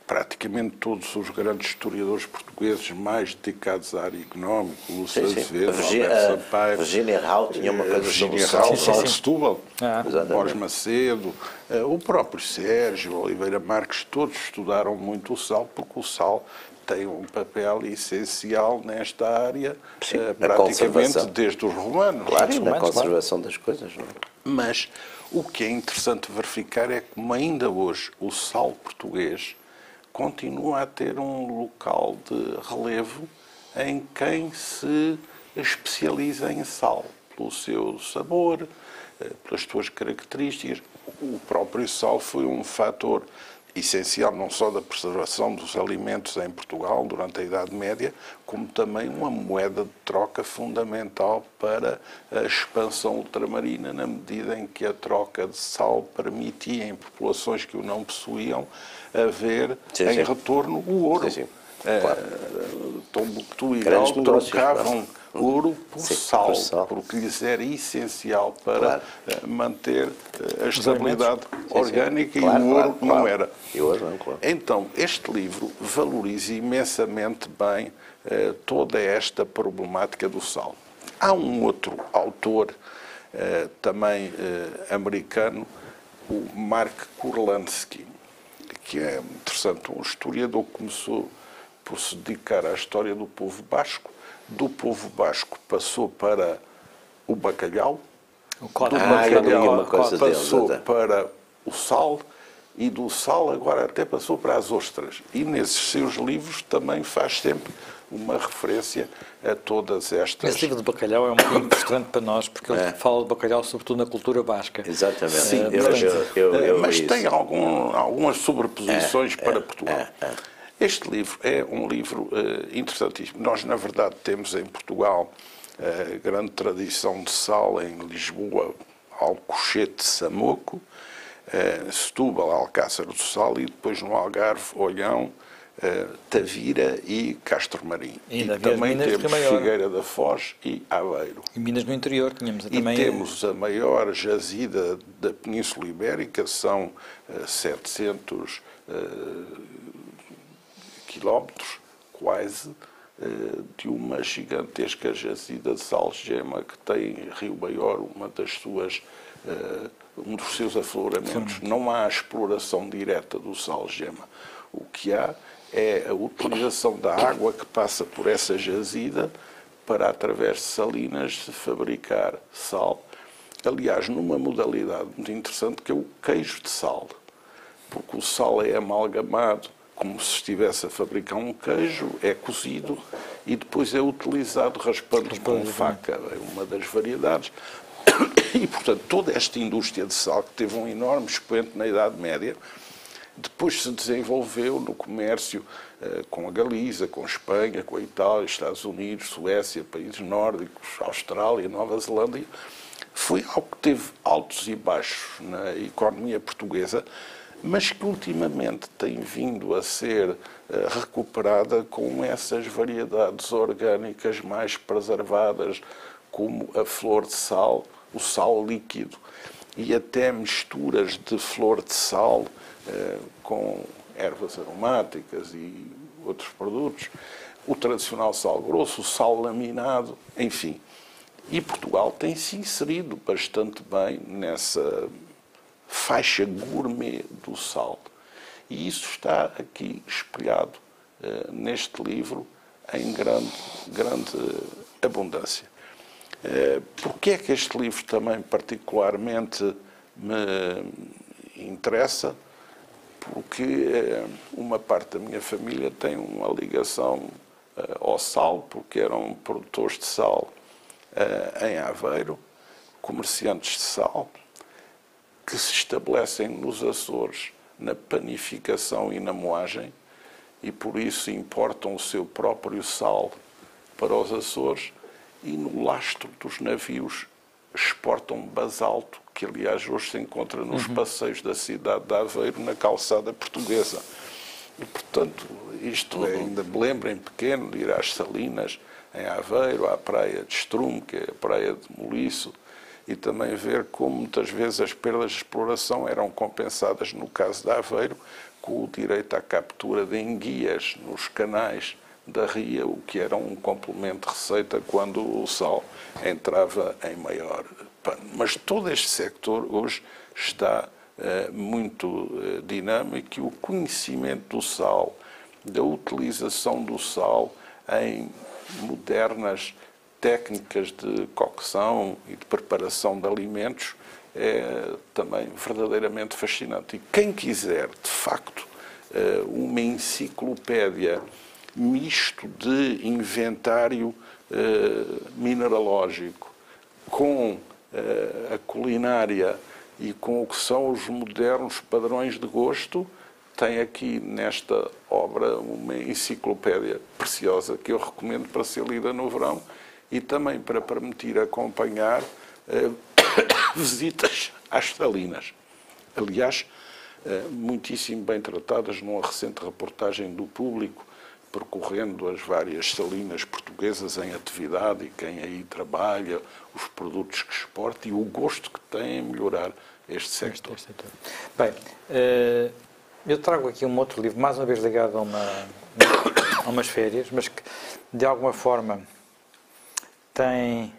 praticamente todos os grandes historiadores portugueses mais dedicados à área económica, Lúcio Azevedo, Alberto Sampaio, Virginia Rao tinha uma coisa sobre o sal, sal. Setúbal, Borges Macedo, o próprio Sérgio Oliveira Marques, todos estudaram muito o sal, porque o sal tem um papel essencial nesta área, praticamente desde os romanos. Claro, na conservação das coisas. Não é? Mas o que é interessante verificar é como ainda hoje o sal português continua a ter um local de relevo em quem se especializa em sal, pelo seu sabor, pelas suas características. O próprio sal foi um fator essencial não só da preservação dos alimentos em Portugal durante a Idade Média, como também uma moeda de troca fundamental para a expansão ultramarina, na medida em que a troca de sal permitia em populações que o não possuíam haver em retorno o ouro. Tombuctu e Gal trocavam ouro por sal, porque lhes era essencial para manter a estabilidade orgânica e o ouro não era. Então, este livro valoriza imensamente bem toda esta problemática do sal. Há um outro autor, também americano, o Mark Kurlansky, que é interessante, um historiador que começou por se dedicar à história do povo basco. Do povo basco passou para o bacalhau, do bacalhau passou para o sal e do sal agora até passou para as ostras. E nesses seus livros também faz sempre uma referência a todas estas... Esse livro de bacalhau é um bocadinho frustrante para nós, porque ele fala de bacalhau sobretudo na cultura basca. Exatamente. Sim, mas tem algumas sobreposições para Portugal. Este livro é um livro interessantíssimo. Nós, na verdade, temos em Portugal a grande tradição de sal em Lisboa, Alcochete, Samoco, Setúbal, Alcácer do Sal, e depois no Algarve, Olhão, Tavira e Castro Marim. E também temos Figueira da Foz e Aveiro. E Minas no interior tínhamos também... E temos a maior jazida da Península Ibérica, são 700 quilómetros, quase, de uma gigantesca jazida de salgema que tem em Rio Maior um dos seus afloramentos. Sim. Não há exploração direta do salgema. O que há é a utilização da água que passa por essa jazida para, através de salinas, fabricar sal. Aliás, numa modalidade muito interessante que é o queijo de sal, porque o sal é amalgamado como se estivesse a fabricar um queijo, é cozido e depois é utilizado raspando com faca, é uma das variedades. E, portanto, toda esta indústria de sal, que teve um enorme expoente na Idade Média, depois se desenvolveu no comércio com a Galiza, com a Espanha, com a Itália, Estados Unidos, Suécia, países nórdicos, Austrália, Nova Zelândia. Foi algo que teve altos e baixos na economia portuguesa, mas que ultimamente tem vindo a ser recuperada com essas variedades orgânicas mais preservadas, como a flor de sal, o sal líquido, e até misturas de flor de sal com ervas aromáticas e outros produtos, o tradicional sal grosso, o sal laminado, enfim. E Portugal tem se inserido bastante bem nessa faixa gourmet do sal. E isso está aqui espelhado neste livro em grande abundância. Porquê é que este livro também particularmente me interessa? Porque uma parte da minha família tem uma ligação ao sal, porque eram produtores de sal em Aveiro, comerciantes de sal, que se estabelecem nos Açores na panificação e na moagem, e por isso importam o seu próprio sal para os Açores, e no lastro dos navios exportam basalto, que aliás hoje se encontra nos passeios da cidade de Aveiro, na calçada portuguesa. E portanto, isto ainda me lembro em pequeno de ir às Salinas, em Aveiro, à praia de Estrume, que é a praia de Moliço, e também ver como muitas vezes as perdas de exploração eram compensadas, no caso de Aveiro, com o direito à captura de enguias nos canais da ria, o que era um complemento de receita quando o sal entrava em maior pano. Mas todo este sector hoje está muito dinâmico, e o conhecimento do sal, da utilização do sal em modernas técnicas de cocção e de preparação de alimentos é também verdadeiramente fascinante. E quem quiser, de facto, uma enciclopédia misto de inventário mineralógico com a culinária e com o que são os modernos padrões de gosto, tem aqui nesta obra uma enciclopédia preciosa que eu recomendo para ser lida no verão e também para permitir acompanhar visitas às salinas. Aliás, muitíssimo bem tratadas numa recente reportagem do Público, percorrendo as várias salinas portuguesas em atividade e quem aí trabalha, os produtos que exporta e o gosto que tem em melhorar este sector. Bem, eu trago aqui um outro livro, mais uma vez ligado a umas férias, mas que de alguma forma tem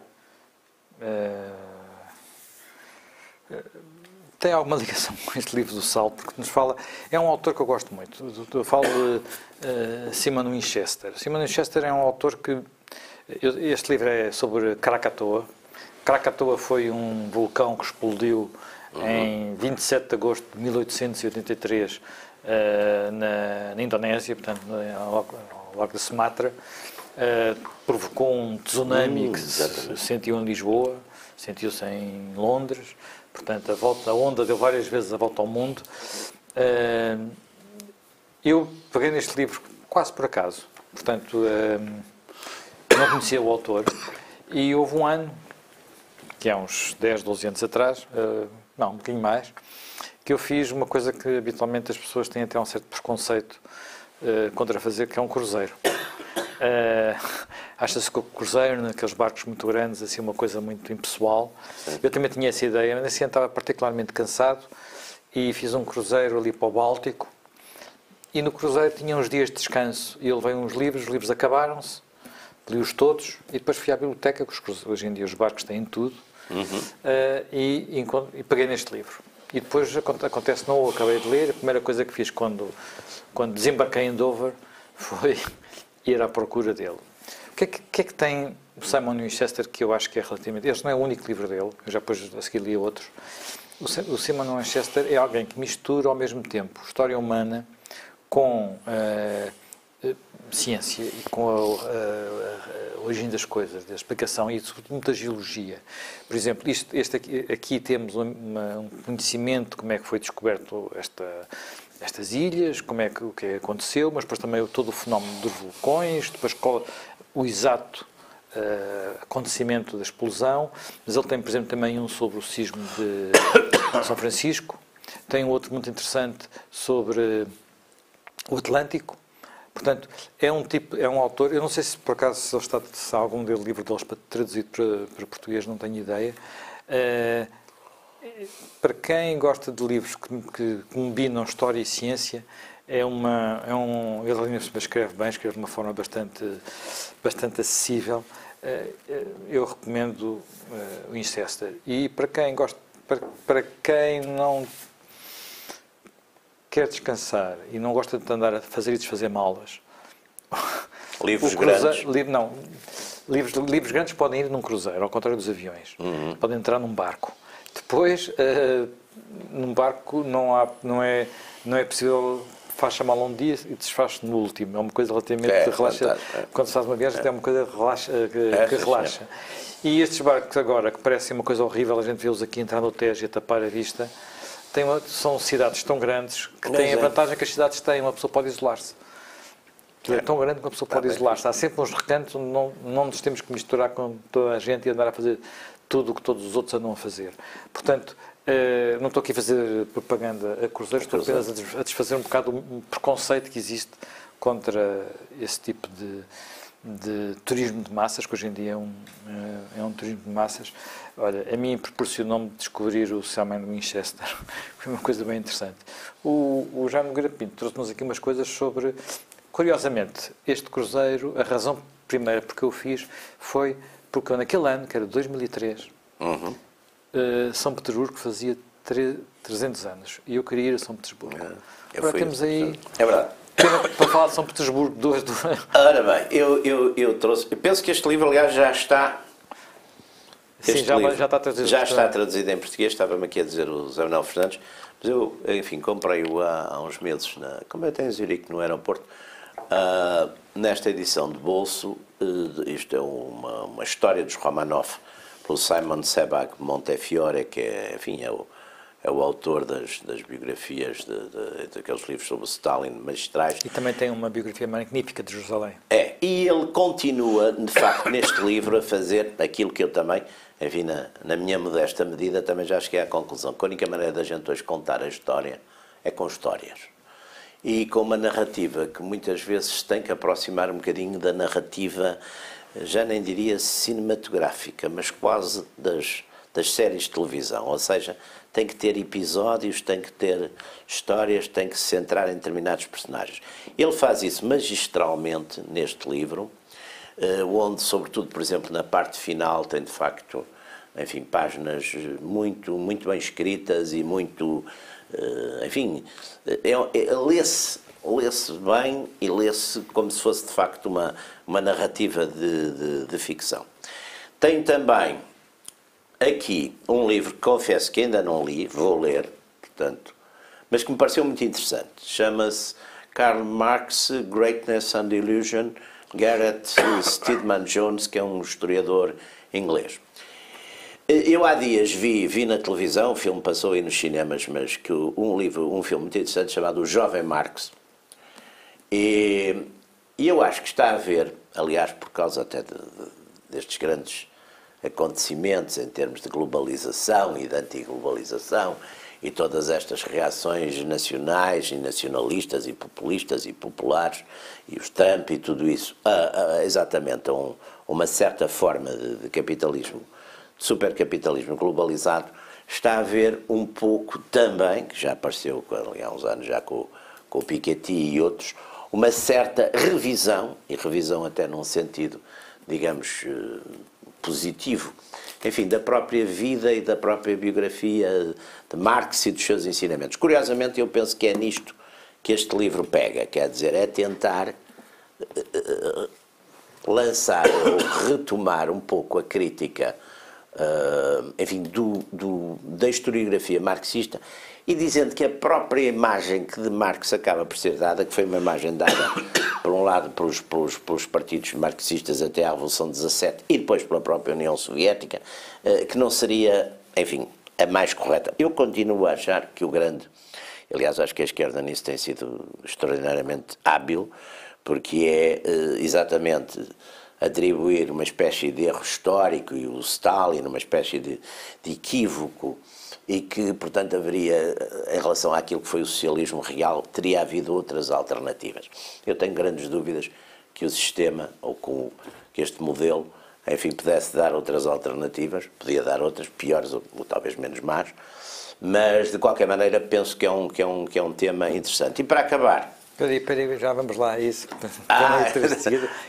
alguma ligação com este livro do sal, porque nos fala... É um autor que eu gosto muito. Eu falo de Simon Winchester. Simon Winchester é um autor que... Este livro é sobre Krakatoa. Krakatoa foi um vulcão que explodiu em 27 de agosto de 1883 na Indonésia, portanto, ao largo da Sumatra, provocou um tsunami que exatamente. se sentiu em Lisboa, sentiu-se em Londres, portanto a onda deu várias vezes a volta ao mundo. Eu peguei neste livro quase por acaso, portanto não conhecia o autor, e houve um ano, que há uns 10, 12 anos atrás, não, um bocadinho mais, que eu fiz uma coisa que habitualmente as pessoas têm até um certo preconceito contra fazer, que é um cruzeiro. Acha-se que o cruzeiro, naqueles barcos muito grandes, assim, uma coisa muito impessoal. Eu também tinha essa ideia, mas assim estava particularmente cansado e fiz um cruzeiro ali para o Báltico. E no cruzeiro tinha uns dias de descanso. E eu levei uns livros, os livros acabaram-se, li-os todos e depois fui à biblioteca, que hoje em dia os barcos têm tudo, e peguei neste livro. E depois acontece, não o acabei de ler, a primeira coisa que fiz quando desembarquei em Dover foi ir à procura dele. O que é que tem o Simon Winchester que eu acho que é relativamente... Este não é o único livro dele, eu já depois a seguir li outros. O Simon Winchester é alguém que mistura ao mesmo tempo história humana com ciência e com a origem das coisas, da explicação e sobretudo muita geologia. Por exemplo, aqui temos um conhecimento de como é que foi descoberto estas ilhas, o que aconteceu, mas depois também todo o fenómeno dos vulcões, depois o exato acontecimento da explosão, mas ele tem, por exemplo, também um sobre o sismo de São Francisco, tem outro muito interessante sobre o Atlântico. Portanto, é um autor, eu não sei se por acaso se há algum livro deles traduzido para português, não tenho ideia. Para quem gosta de livros que combinam história e ciência, ele ainda escreve bem, escreve de uma forma bastante acessível. Eu recomendo o Winchester. E para quem não quer descansar e não gosta de andar a fazer e desfazer malas, Livros grandes? Livros grandes podem ir num cruzeiro, ao contrário dos aviões. Podem entrar num barco. Depois, num barco não é possível, faz a mala um dia e desfaz no último. É uma coisa relativamente relaxa. Quando se faz uma viagem, é uma coisa que relaxa. E estes barcos agora, que parecem uma coisa horrível, a gente vê-os aqui entrar no Tejo e a tapar a vista, são cidades tão grandes que têm a vantagem que as cidades têm, uma pessoa pode isolar-se. É tão grande que uma pessoa pode isolar-se. Há sempre uns recantos onde não nos temos que misturar com toda a gente e andar a fazer tudo o que todos os outros andam a fazer. Portanto, não estou aqui a fazer propaganda a cruzeiros, estou apenas a desfazer um bocado o preconceito que existe contra esse tipo de turismo de massas, que hoje em dia é um turismo de massas. Olha, a mim proporcionou-me descobrir o Simon Winchester. Foi uma coisa bem interessante. O Jaime Nogueira Pinto trouxe-nos aqui umas coisas sobre... Curiosamente, este cruzeiro, a razão primeira porque eu fiz foi porque naquele ano, que era 2003, São Petersburgo fazia 300 anos e eu queria ir a São Petersburgo. Agora temos aí... É verdade. Para falar de São Petersburgo, duas... Ora bem, eu trouxe... Eu penso que este livro, aliás, já está... Sim, já está traduzido. Já está traduzido em português, estava-me aqui a dizer o Zé Manuel Fernandes, mas eu, enfim, comprei-o há uns meses, como eu tenho em Zurique, no aeroporto, nesta edição de bolso. Isto é uma história dos Romanov, pelo Simon Sebag Montefiore, que é, enfim, é o autor das biografias daqueles livros sobre o Stalin magistrais. E também tem uma biografia magnífica de Jerusalém. E ele continua, de facto, neste livro a fazer aquilo que eu também, enfim, na minha modesta medida, também já cheguei à conclusão que a única maneira da gente hoje contar a história é com histórias. E com uma narrativa que muitas vezes tem que aproximar um bocadinho da narrativa, já nem diria cinematográfica, mas quase das séries de televisão, ou seja, tem que ter episódios, tem que ter histórias, tem que se centrar em determinados personagens. Ele faz isso magistralmente neste livro, onde, sobretudo, por exemplo, na parte final, tem de facto, enfim, páginas muito, muito bem escritas e muito, enfim, lê-se bem e lê-se como se fosse, de facto, uma narrativa de ficção. Tem também aqui um livro que confesso que ainda não li, vou ler, portanto, mas que me pareceu muito interessante. Chama-se Karl Marx, Greatness and Illusion, Gareth Stedman Jones, que é um historiador inglês. Eu há dias vi na televisão, o filme passou aí nos cinemas, mas que um filme muito interessante chamado O Jovem Marx. E eu acho que está a ver, aliás, por causa até destes grandes acontecimentos em termos de globalização e de antiglobalização e todas estas reações nacionais e nacionalistas e populistas e populares e os Trump e tudo isso, exatamente uma certa forma de capitalismo, de supercapitalismo globalizado, está a haver um pouco também, que já apareceu há uns anos já com o Piketty e outros, uma certa revisão, e revisão até num sentido, digamos, positivo, enfim, da própria vida e da própria biografia de Marx e dos seus ensinamentos. Curiosamente, eu penso que é nisto que este livro pega, quer dizer, é tentar lançar ou retomar um pouco a crítica, enfim, da historiografia marxista, e dizendo que a própria imagem que de Marx acaba por ser dada, que foi uma imagem dada, por um lado, pelos partidos marxistas até à Revolução de 17 e depois pela própria União Soviética, que não seria, enfim, a mais correta. Eu continuo a achar que aliás, acho que a esquerda nisso tem sido extraordinariamente hábil, porque é exatamente atribuir uma espécie de erro histórico e o Stalin uma espécie de equívoco, e que, portanto, haveria, em relação àquilo que foi o socialismo real, teria havido outras alternativas. Eu tenho grandes dúvidas que o sistema, ou que este modelo, enfim, pudesse dar outras alternativas, podia dar outras, piores ou talvez menos más, mas, de qualquer maneira, penso que é um tema interessante. E para acabar... Espera aí, já vamos lá a isso.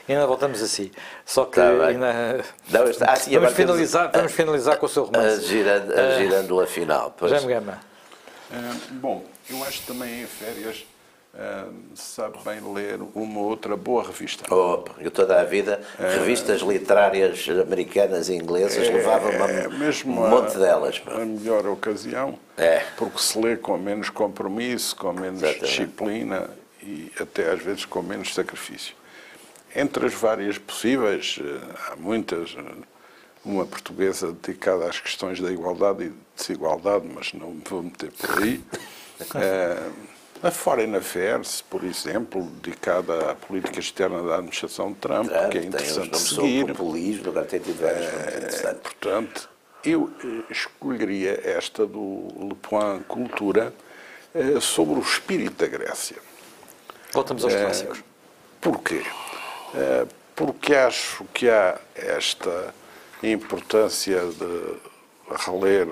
Ainda voltamos assim. Só que ainda... vamos finalizar com o seu romance. Girando a final. Jaime Gama. Bom, eu acho que também em férias sabe bem ler uma outra boa revista. Eu toda a vida, revistas literárias americanas e inglesas, levava-me um monte delas. A melhor ocasião, porque se lê com menos compromisso, com menos disciplina e até às vezes com menos sacrifício. Entre as várias possíveis, há muitas, uma portuguesa dedicada às questões da igualdade e desigualdade, mas não me vou meter por aí. A Foreign Affairs, por exemplo, dedicada à política externa da administração de Trump, que é interessante seguir. Populismo, agora tem tido várias interessantes. Portanto, eu escolheria esta do Le Point Cultura sobre o espírito da Grécia. Voltamos aos clássicos. Porquê? Porque acho que há esta importância de reler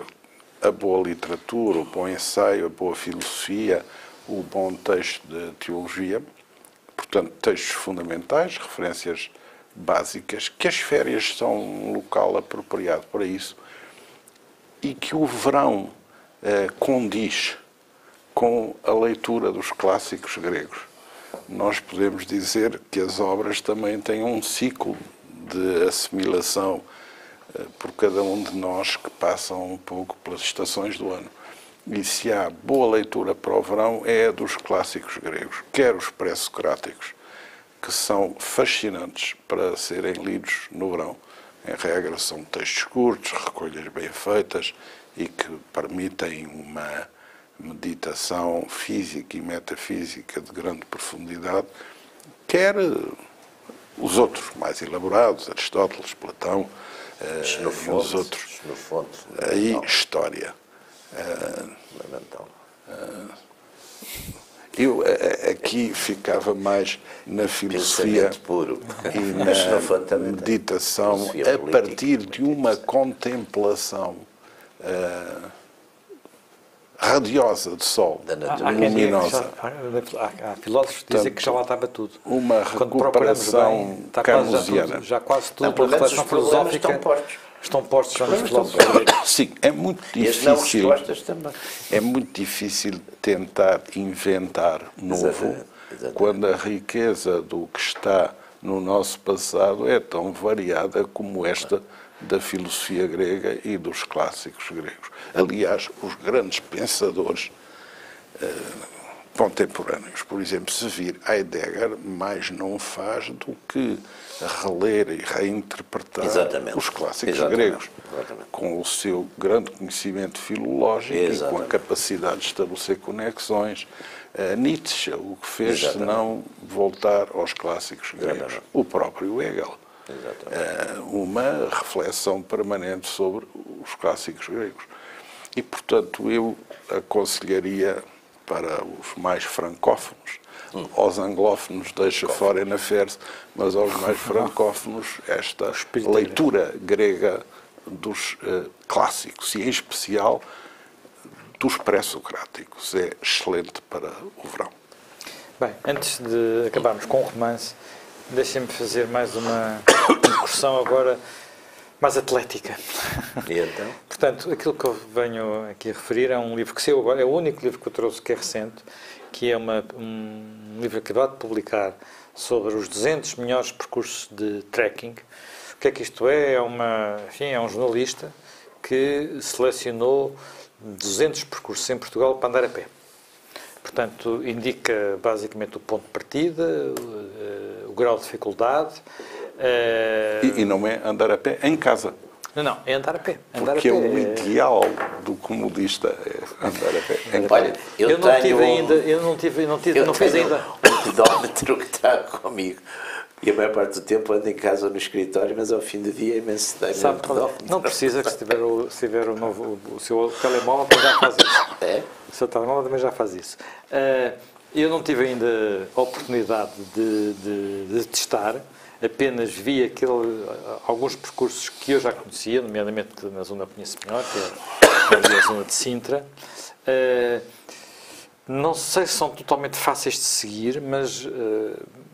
a boa literatura, o bom ensaio, a boa filosofia, o bom texto de teologia, portanto, textos fundamentais, referências básicas, que as férias são um local apropriado para isso e que o verão condiz com a leitura dos clássicos gregos. Nós podemos dizer que as obras também têm um ciclo de assimilação por cada um de nós que passam um pouco pelas estações do ano. E se há boa leitura para o verão, é a dos clássicos gregos, quer os pré-socráticos, que são fascinantes para serem lidos no verão. Em regra, são textos curtos, recolhas bem feitas e que permitem uma meditação física e metafísica de grande profundidade, quer os outros mais elaborados, Aristóteles, Platão, e os outros. Aí, história. Eu aqui ficava mais na filosofia puro. E na meditação a partir de uma contemplação radiosa de sol, luminosa. Há filósofos que dizem que já lá estava tudo. Uma recuperação camusiana. Já quase tudo, a reflexão filosófica estão postos já nos filósofos. Sim, é muito difícil. É muito difícil tentar inventar novo quando a riqueza do que está no nosso passado é tão variada como esta da filosofia grega e dos clássicos gregos. Aliás, os grandes pensadores contemporâneos. Por exemplo, se vir Heidegger, mais não faz do que reler e reinterpretar os clássicos gregos, com o seu grande conhecimento filológico e com a capacidade de estabelecer conexões. Nietzsche, o que fez se não voltar aos clássicos gregos. O próprio Hegel. Uma reflexão permanente sobre os clássicos gregos. E, portanto, eu aconselharia para os mais francófonos, aos anglófonos deixa foreign affairs, mas aos mais francófonos esta leitura grega dos clássicos, e em especial dos pré-socráticos. É excelente para o verão. Bem, antes de acabarmos com o romance, deixem-me fazer mais uma incursão agora mais atlética. E então? Portanto, aquilo que eu venho aqui a referir é um livro que saiu agora, é o único livro que eu trouxe que é recente, que é um livro acabado de publicar sobre os 200 melhores percursos de trekking. O que é que isto é? É um jornalista que selecionou 200 percursos em Portugal para andar a pé. Portanto, indica basicamente o ponto de partida, o grau de dificuldade. E não é andar a pé em casa. Não, é andar a pé. Porque é o ideal do comodista, é andar a pé. Olha, eu não fiz ainda. Um pedómetro que está comigo. E a maior parte do tempo ando em casa ou no escritório, mas ao fim do dia é imenso tempo. Sabe, não precisa que se tiver o seu telemóvel também já faz isso. É? O seu telemóvel também já faz isso. Eu não tive ainda a oportunidade de testar, apenas vi alguns percursos que eu já conhecia, nomeadamente na zona que conheço melhor, que é a zona de Sintra. Não sei se são totalmente fáceis de seguir, mas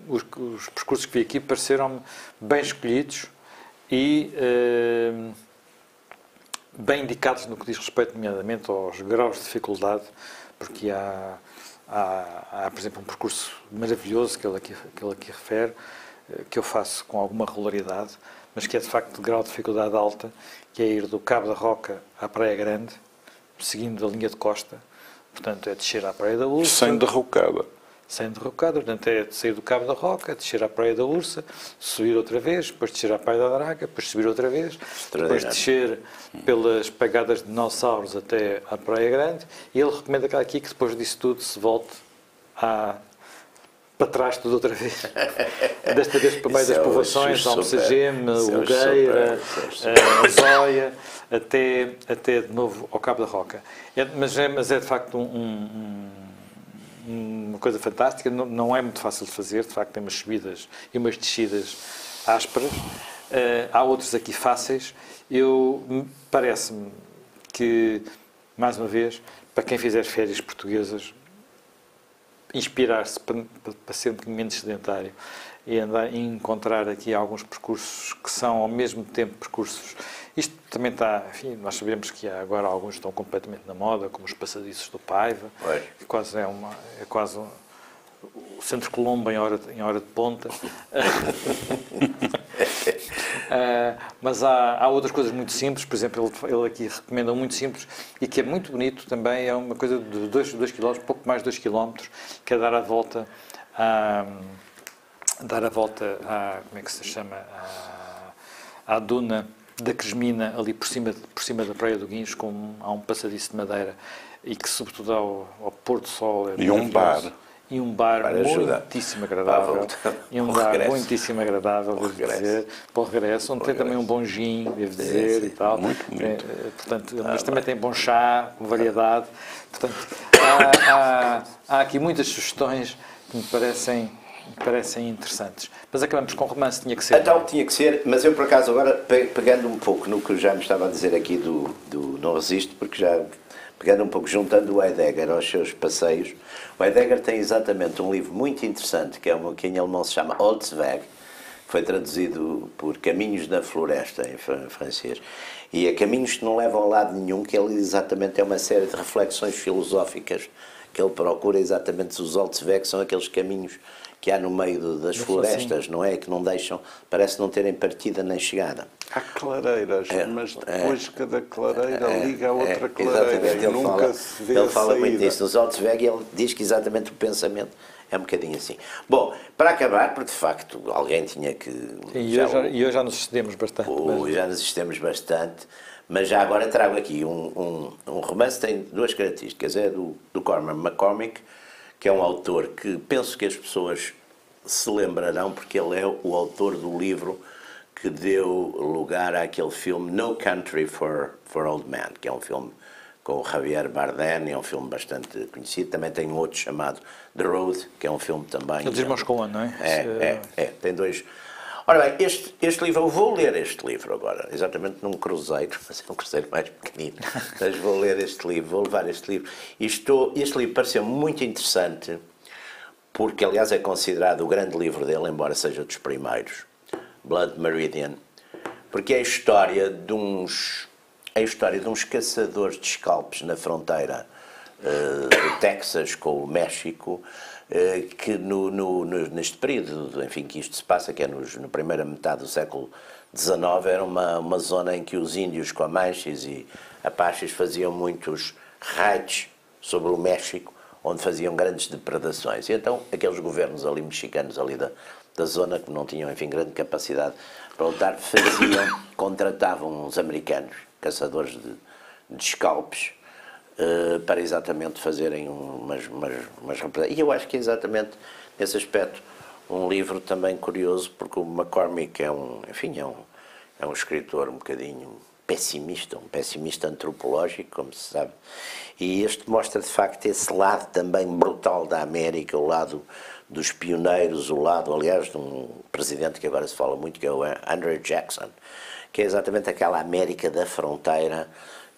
os percursos que vi aqui pareceram-me bem escolhidos e bem indicados no que diz respeito, nomeadamente, aos graus de dificuldade, porque há, por exemplo, um percurso maravilhoso que ele aqui refere, que eu faço com alguma regularidade, mas que é de facto de grau de dificuldade alta, que é ir do Cabo da Roca à Praia Grande, seguindo a linha de costa. Portanto, é descer à Praia da Ursa. Sem derrocada. Sem derrocada, portanto, é sair do Cabo da Roca, descer à Praia da Ursa, subir outra vez, depois descer à Praia da Draga, depois subir outra vez, depois descer pelas pegadas de dinossauros até à Praia Grande, e ele recomenda aqui que depois disso tudo se volte para trás tudo outra vez. Desta vez para meio das povoações, Almocegeme, Ugueira, Zóia, até de novo ao Cabo da Roca. Mas é de facto uma coisa fantástica, não é muito fácil de fazer, de facto tem umas subidas e umas descidas ásperas. Há outros aqui fáceis. Parece-me que, mais uma vez, para quem fizer férias portuguesas, inspirar-se para ser um bocadinho menos sedentário e encontrar aqui alguns percursos que são ao mesmo tempo percursos. Isto também está, enfim, nós sabemos que há agora alguns que estão completamente na moda, como os passadiços do Paiva, que quase é quase o Centro Colombo em hora de ponta. Mas há outras coisas muito simples, por exemplo, ele aqui recomenda um muito simples e que é muito bonito também, é uma coisa de 2 km, pouco mais de 2 km, que é dar a volta como é que se chama, à duna da Cresmina, ali por cima da Praia do Guincho, há um passadiço de madeira e que, sobretulo, ao pôr do sol... E um bar. E um bar muitíssimo agradável. E um bar muitíssimo agradável, devo dizer, para o regresso, onde tem também um bom gin, devo dizer, e tal. Muito. Portanto, mas também tem bom chá, com variedade. Portanto, há aqui muitas sugestões que me parecem interessantes. Mas acabamos com o romance, tinha que ser. Então, tinha que ser, mas eu por acaso agora, pegando um pouco no que já me estava a dizer aqui do Não Resisto, porque já, pegando um pouco, juntando o Heidegger aos seus passeios, o Heidegger tem exatamente um livro muito interessante, que em alemão se chama Holzweg, que foi traduzido por Caminhos na Floresta, em francês, e é Caminhos que não levam a lado nenhum, que ele exatamente é uma série de reflexões filosóficas que ele procura exatamente os Holzweg, que são aqueles caminhos que há no meio das florestas, não é? Que não deixam, parece não terem partida nem chegada. Há clareiras, mas depois cada clareira liga a outra clareira exatamente. e nunca se vê Ele fala a muito saída. disso. Nos Altsweg ele diz que exatamente o pensamento é um bocadinho assim. Bom, para acabar, porque de facto alguém tinha que... E hoje já nos excedemos bastante. Já nos excedemos bastante, mas já agora trago aqui um romance que tem duas características. É do Cormac McCormick, que é um autor que penso que as pessoas se lembrarão, porque ele é o autor do livro que deu lugar àquele filme No Country for Old Men, que é um filme com o Javier Bardem, é um filme bastante conhecido. Também tem um outro chamado The Road, que é um filme também... Ele diz Moscou, não é? Tem dois... Ora bem, este livro, eu vou ler este livro agora, exatamente num cruzeiro, mas é um cruzeiro mais pequenino, mas vou ler este livro, vou levar este livro. Este livro pareceu muito interessante, porque aliás é considerado o grande livro dele, embora seja dos primeiros, Blood Meridian, porque é a história de uns caçadores de scalps na fronteira do Texas com o México, que neste período, enfim, que isto se passa, que é na primeira metade do século XIX, era uma zona em que os índios comanches e apaches faziam muitos raids sobre o México, onde faziam grandes depredações. E então aqueles governos ali mexicanos ali da zona, que não tinham, enfim, grande capacidade para lutar, contratavam uns americanos, caçadores de scalps, para exatamente fazerem umas reportagens. E eu acho que é exatamente nesse aspecto um livro também curioso, porque o McCormick é um escritor um bocadinho pessimista, um pessimista antropológico, como se sabe, e este mostra de facto esse lado também brutal da América, o lado dos pioneiros, o lado, aliás, de um presidente que agora se fala muito, que é o Andrew Jackson, que é exatamente aquela América da fronteira,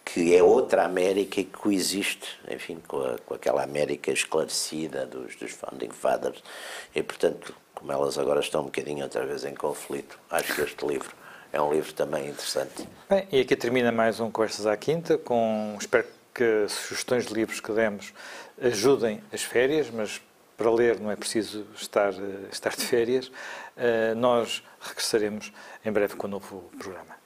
que é outra América e que coexiste, enfim, com aquela América esclarecida dos Founding Fathers. E, portanto, como elas agora estão um bocadinho outra vez em conflito, acho que este livro é um livro também interessante. Bem, e aqui termina mais um Conversas à Quinta, espero que as sugestões de livros que demos ajudem as férias, mas para ler não é preciso estar de férias. Nós regressaremos em breve com um novo programa.